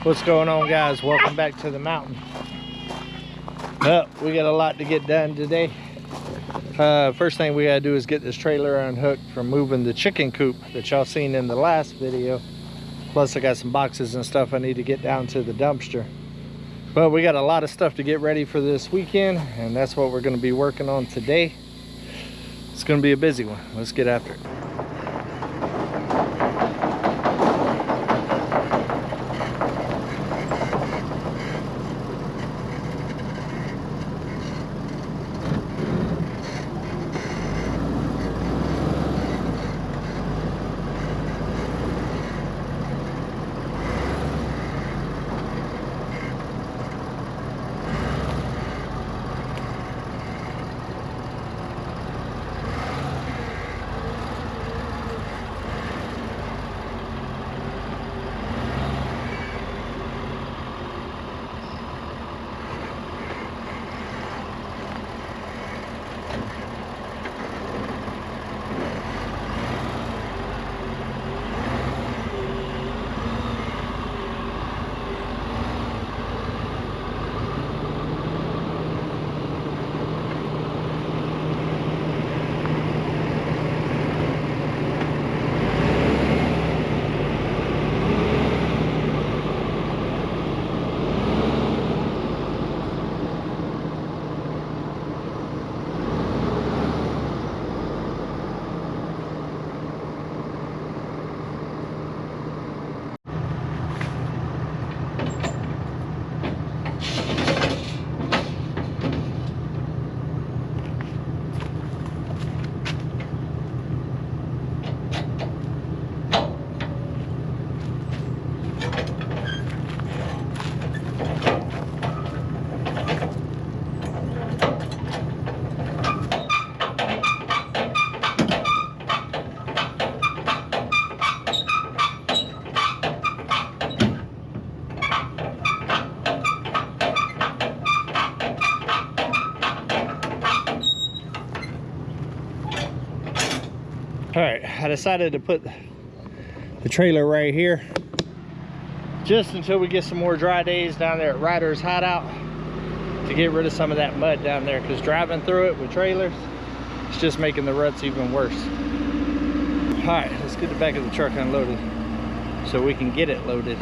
What's going on, guys? Welcome back to the mountain. Well, we got a lot to get done today. First thing we gotta do is get this trailer unhooked from moving the chicken coop that y'all seen in the last video. Plus I got some boxes and stuff I need to get down to the dumpster. But we got a lot of stuff to get ready for this weekend, and that's what we're gonna be working on today. It's gonna be a busy one. Let's get after it. All right, I decided to put the trailer right here just until we get some more dry days down there at Ryder's Hideout to get rid of some of that mud down there, because driving through it with trailers, it's just making the ruts even worse. All right, let's get the back of the truck unloaded so we can get it loaded.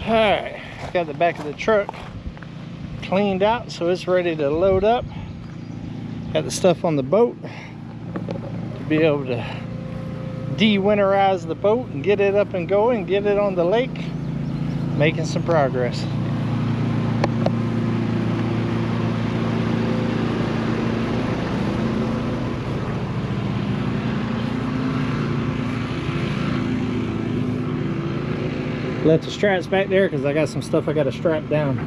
All right, got the back of the truck cleaned out, so it's ready to load up. Got the stuff on the boat to be able to de-winterize the boat and get it up and going, get it on the lake, making some progress. Left the straps back there because I got some stuff I got to strap down.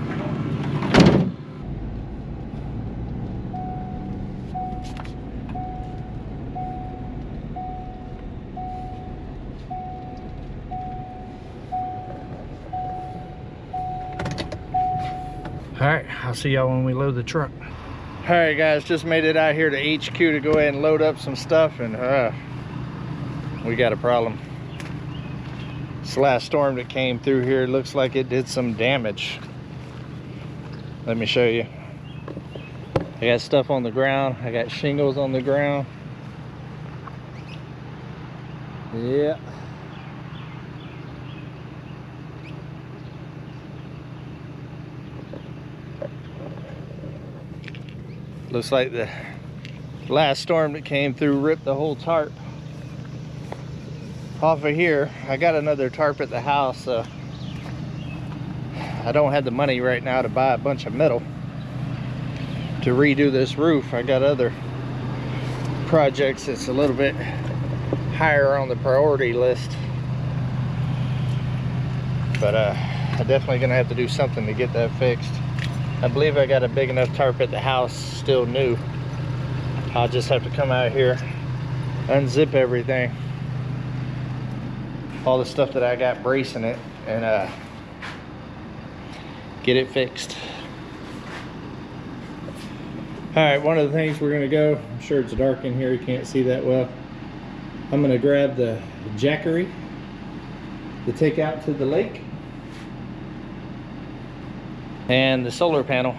All right, I'll see y'all when we load the truck. All right, guys, just made it out here to HQ to go ahead and load up some stuff, and we got a problem. This last storm that came through here looks like it did some damage. Let me show you. I got stuff on the ground. I got shingles on the ground. Yeah. Looks like the last storm that came through ripped the whole tarp off of here. I got another tarp at the house, so I don't have the money right now to buy a bunch of metal to redo this roof. I got other projects that's a little bit higher on the priority list, but I'm definitely gonna have to do something to get that fixed. I believe I got a big enough tarp at the house, still new. I'll just have to come out here, unzip everything, all the stuff that I got bracing it, and get it fixed. All right, one of the things we're gonna go, I'm sure it's dark in here, you can't see that well. I'm gonna grab the jackery to take out to the lake and the solar panel,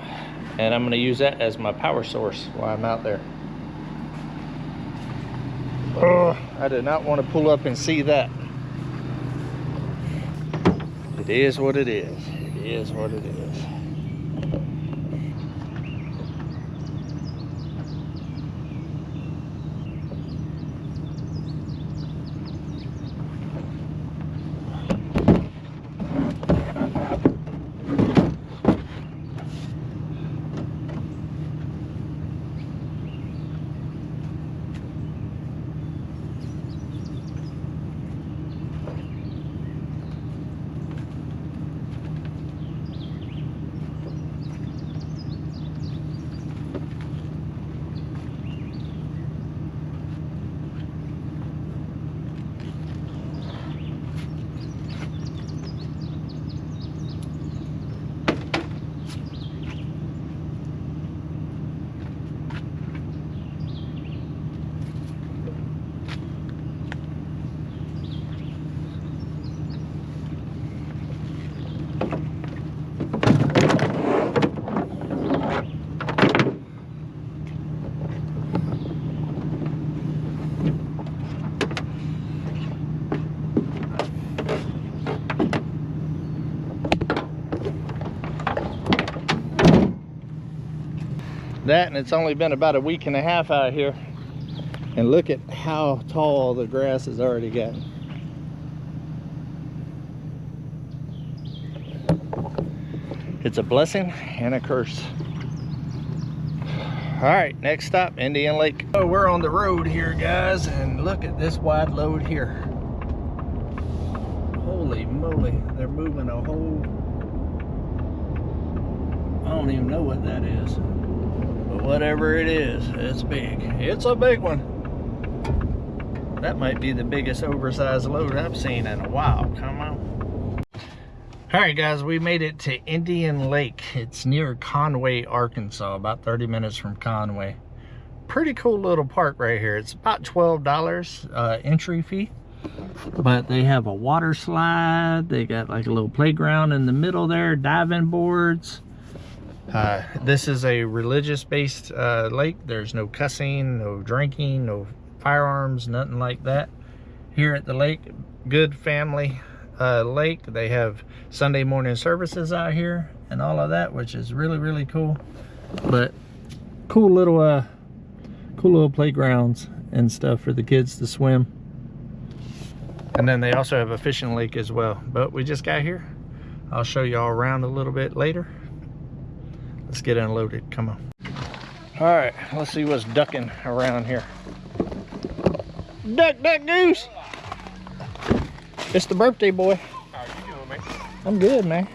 and I'm gonna use that as my power source while I'm out there. Oh, I did not want to pull up and see that. It is what it is. It is what it is. That, and it's only been about a week and a half out here, and look at how tall the grass has already gotten. It's a blessing and a curse. All right, next stop, Indian Lake. Oh, we're on the road here, guys, and look at this wide load here. Holy moly, they're moving a whole, I don't even know what that is. But whatever it is, it's big. It's a big one. That might be the biggest oversized load I've seen in a while. Come on. All right, guys, we made it to Indian Lake. It's near Conway, Arkansas, about 30 minutes from Conway. Pretty cool little park right here. It's about $12 entry fee, but they have a water slide. They got like a little playground in the middle there, diving boards. This is a religious-based lake. There's no cussing, no drinking, no firearms, nothing like that here at the lake. Good family lake. They have Sunday morning services out here and all of that, which is really, really cool. But cool little playgrounds and stuff for the kids to swim. And then they also have a fishing lake as well. But we just got here. I'll show you all around a little bit later. Let's get unloaded. Come on. All right, let's see what's ducking around here. Duck, duck, goose. It's the birthday boy. How are you doing, man? I'm good, man.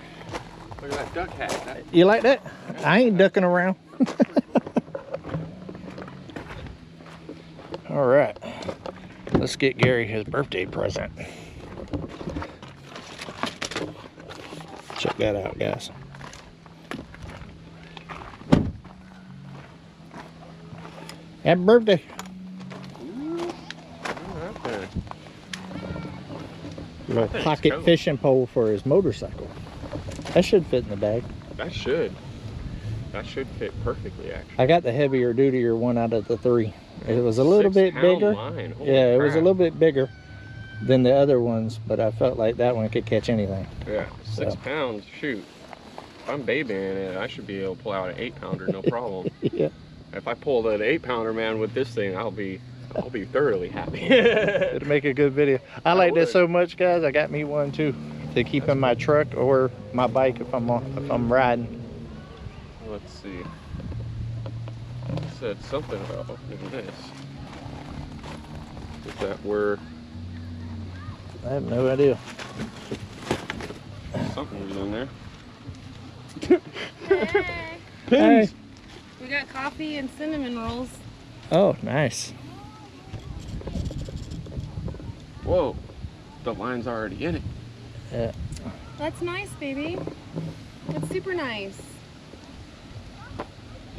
Look at that duck hat. You like that? I ain't ducking around. All right, let's get Gary his birthday present. Check that out, guys. Happy birthday. Okay. Little pocket cool. fishing pole for his motorcycle. That should fit in the bag. That should fit perfectly, actually. I got the heavier duty one out of the three. It was a little bit bigger. Yeah, it was a little bit bigger than the other ones, but I felt like that one could catch anything. Yeah, 6 pounds, shoot. If I'm babying it, I should be able to pull out an 8-pounder, no problem. Yeah. If I pull an 8-pounder, man, with this thing, I'll be thoroughly happy. It'll make a good video. I like this so much, guys. I got me one too to keep in my truck or my bike if I'm riding. Let's see. It said something about opening this. Is that where I have no idea. something was in there? Hey. Hey. We got coffee and cinnamon rolls. Oh, nice. Whoa, the line's already in it. Yeah. That's nice, baby. That's super nice.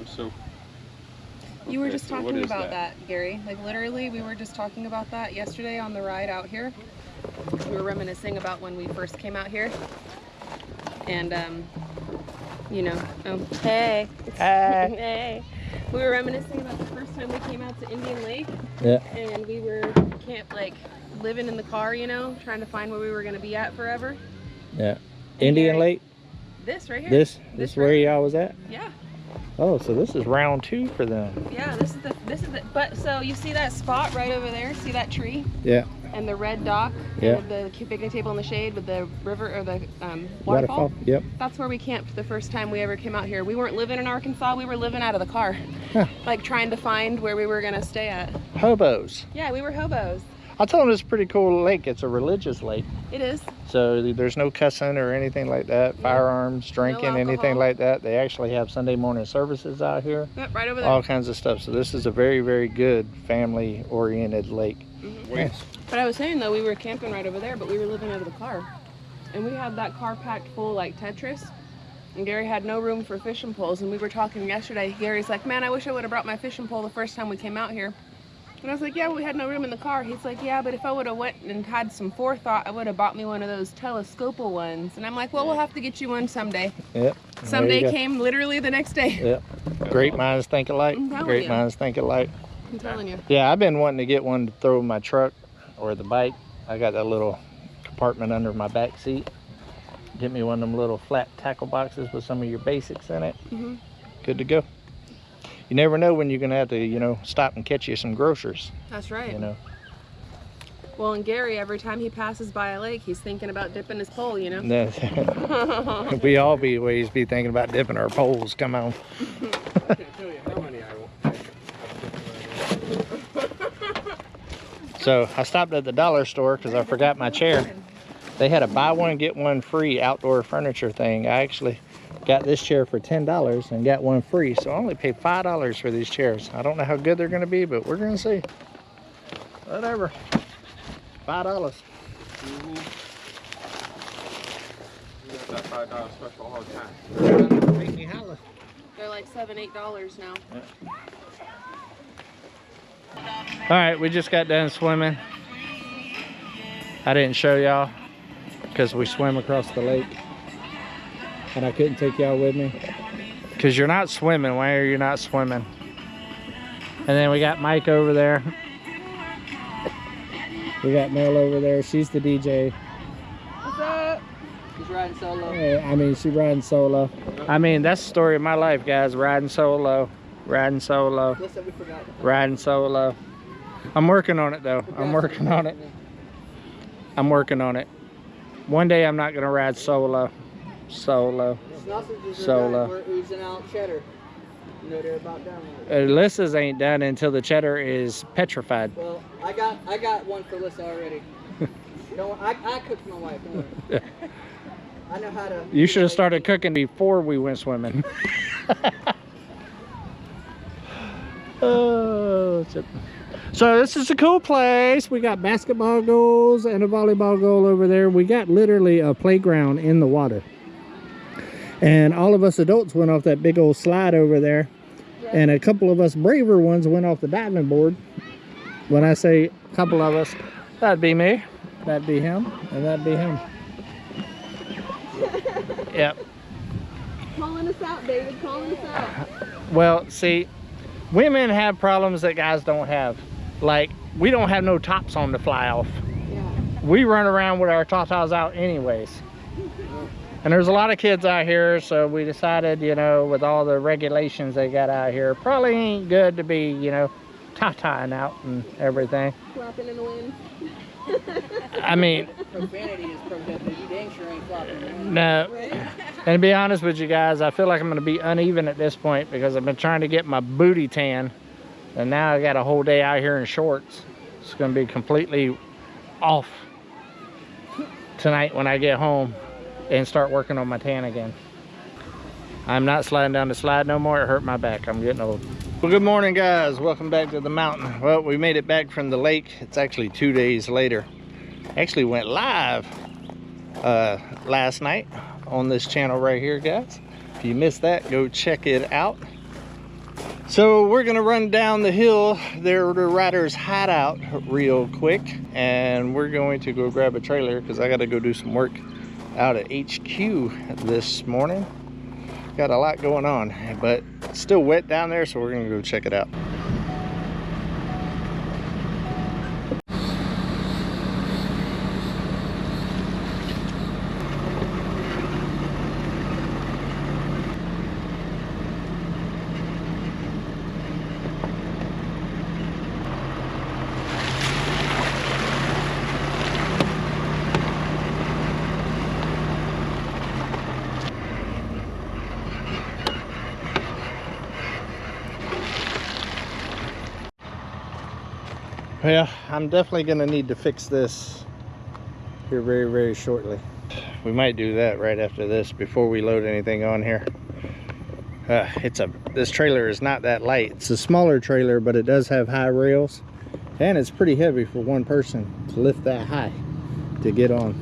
So You were okay, just so what talking is about that, Gary. Like literally, we were just talking about that yesterday on the ride out here. We were reminiscing about when we first came out here. And, you know, oh, hey. Hey. Hey. We were reminiscing about the first time we came out to Indian Lake. Yeah. And we were living in the car, you know, trying to find where we were going to be at forever. Yeah. Indian Lake? This right here. This where right y'all was at? Yeah. Oh, so this is round 2 for them. Yeah, this is the, but so you see that spot right over there? See that tree? Yeah. And the red dock? Yeah. And the picnic table in the shade with the river or the waterfall? Yep. That's where we camped the first time we ever came out here. We weren't living in Arkansas, we were living out of the car. Huh. Like trying to find where we were gonna stay at. Hobos. Yeah, we were hobos. I told them it's a pretty cool lake. It's a religious lake. It is. So there's no cussing or anything like that. Firearms, drinking, anything like that. They actually have Sunday morning services out here. Yep, right over there. All kinds of stuff. So this is a very, very good family-oriented lake. Mm-hmm. Yes. But I was saying though, we were camping right over there, but we were living out of the car. And we had that car packed full like Tetris. And Gary had no room for fishing poles. And we were talking yesterday. Gary's like, man, I wish I would have brought my fishing pole the first time we came out here. And I was like, yeah, we had no room in the car. He's like, yeah, but if I would have went and had some forethought, I would have bought me one of those telescopal ones. And I'm like, well, we'll have to get you one someday. Yep. Someday came literally the next day. Yep. Great minds think alike. I'm telling Great you. minds think alike. I'm telling you. Yeah, I've been wanting to get one to throw in my truck or the bike. I got that little compartment under my back seat. Get me one of them little flat tackle boxes with some of your basics in it. Mm-hmm. Good to go. You never know when you're gonna have to, you know, stop and catch you some groceries. That's right. You know. Well, and Gary, every time he passes by a lake, he's thinking about dipping his pole, you know? We all always be thinking about dipping our poles. Come on. I can't tell you how many I want. So I stopped at the dollar store because I forgot my chair. They had a buy one get one free outdoor furniture thing. I actually got this chair for $10 and got one free, so I only paid $5 for these chairs. I don't know how good they're going to be, but we're going to see. Whatever. $5. Mm-hmm. You got that $5 special all the time. Make me holler. They're like $7, $8 now. All right, we just got done swimming. I didn't show y'all because we swam across the lake and I couldn't take y'all with me because you're not swimming. Why are you not swimming? And then we got Mike over there. We got Mel over there. She's the DJ. What's She's riding solo. I mean, she's riding solo. I mean, that's the story of my life, guys. Riding solo. Riding solo. Listen, we forgot. Riding solo. I'm working on it, though. I'm working on it. I'm working on it. One day I'm not going to ride solo. Solo. Solo. We're oozing out cheddar. You know they're about done with it. Alyssa's ain't done until the cheddar is petrified. Well, I got one for Alyssa already. Don't I cooked my wife. Don't worry. I know how to. You should have started cooking before we went swimming. Oh, so this is a cool place. We got basketball goals and a volleyball goal over there. We got literally a playground in the water. And all of us adults went off that big old slide over there. Yeah. And a couple of us braver ones went off the diving board. When I say a couple of us, that'd be me, that'd be him, and that'd be him. Yep. Calling us out, David, calling us out. Well, see, women have problems that guys don't have. Like, we don't have no tops on to fly off. Yeah. We run around with our tatas out anyways. And there's a lot of kids out here, so we decided, you know, with all the regulations they got out here, probably ain't good to be, you know, tataing out and everything. Flapping in the wind. I mean, profanity is prohibited. You dang sure ain't flopping in the wind. no. And to be honest with you guys, I feel like I'm going to be uneven at this point because I've been trying to get my booty tan, and now I got a whole day out here in shorts. It's going to be completely off tonight when I get home and start working on my tan again. I'm not sliding down the slide no more. It hurt my back. I'm getting old. Well, good morning, guys. Welcome back to the mountain. Well, we made it back from the lake. It's actually 2 days later. Actually went live last night on this channel right here, guys. If you missed that, go check it out. So we're gonna run down the hill there to the Rider's Hideout real quick, and we're going to go grab a trailer because I got to go do some work out at HQ this morning. Got a lot going on, but it's still wet down there, so we're gonna go check it out. Yeah, I'm definitely gonna need to fix this here very, very shortly. We might do that right after this before we load anything on here. This trailer is not that light. It's a smaller trailer, but it does have high rails, and it's pretty heavy for one person to lift that high to get on.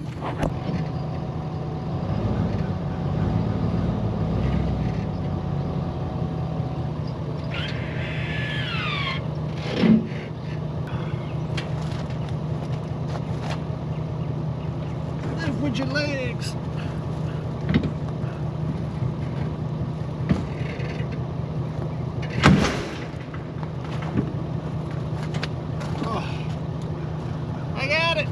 With your legs. Oh, I got it.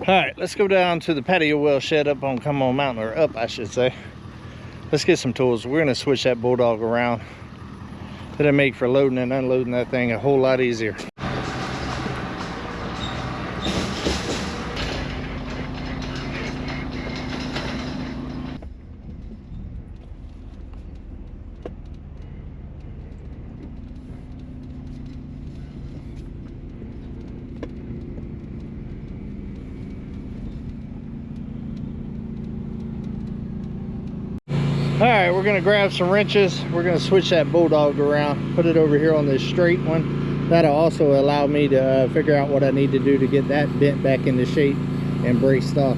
All right, let's go down to the patio well shed up on Come On Mountain, or up I should say. Let's get some tools. We're gonna switch that Bulldog around. It'll make for loading and unloading that thing a whole lot easier. All right, we're gonna grab some wrenches. We're gonna switch that Bulldog around, put it over here on this straight one. That'll also allow me to figure out what I need to do to get that bent back into shape and braced off.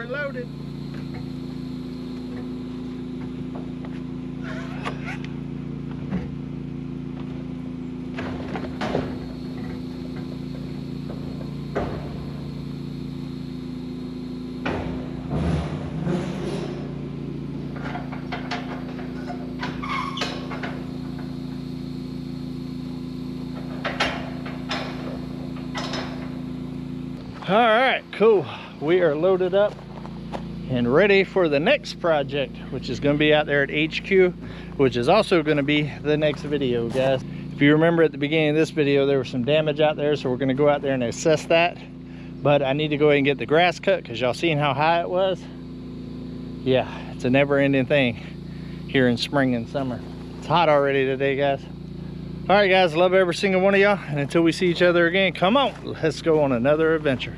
we're loaded. All right, cool. We are loaded up and ready for the next project, which is going to be out there at HQ, which is also going to be the next video, guys. If you remember at the beginning of this video, there was some damage out there, so we're going to go out there and assess that. But I need to go ahead and get the grass cut because y'all seen how high it was. Yeah, it's a never-ending thing here in spring and summer. It's hot already today, guys. All right, guys, love every single one of y'all, and until we see each other again, come on, let's go on another adventure.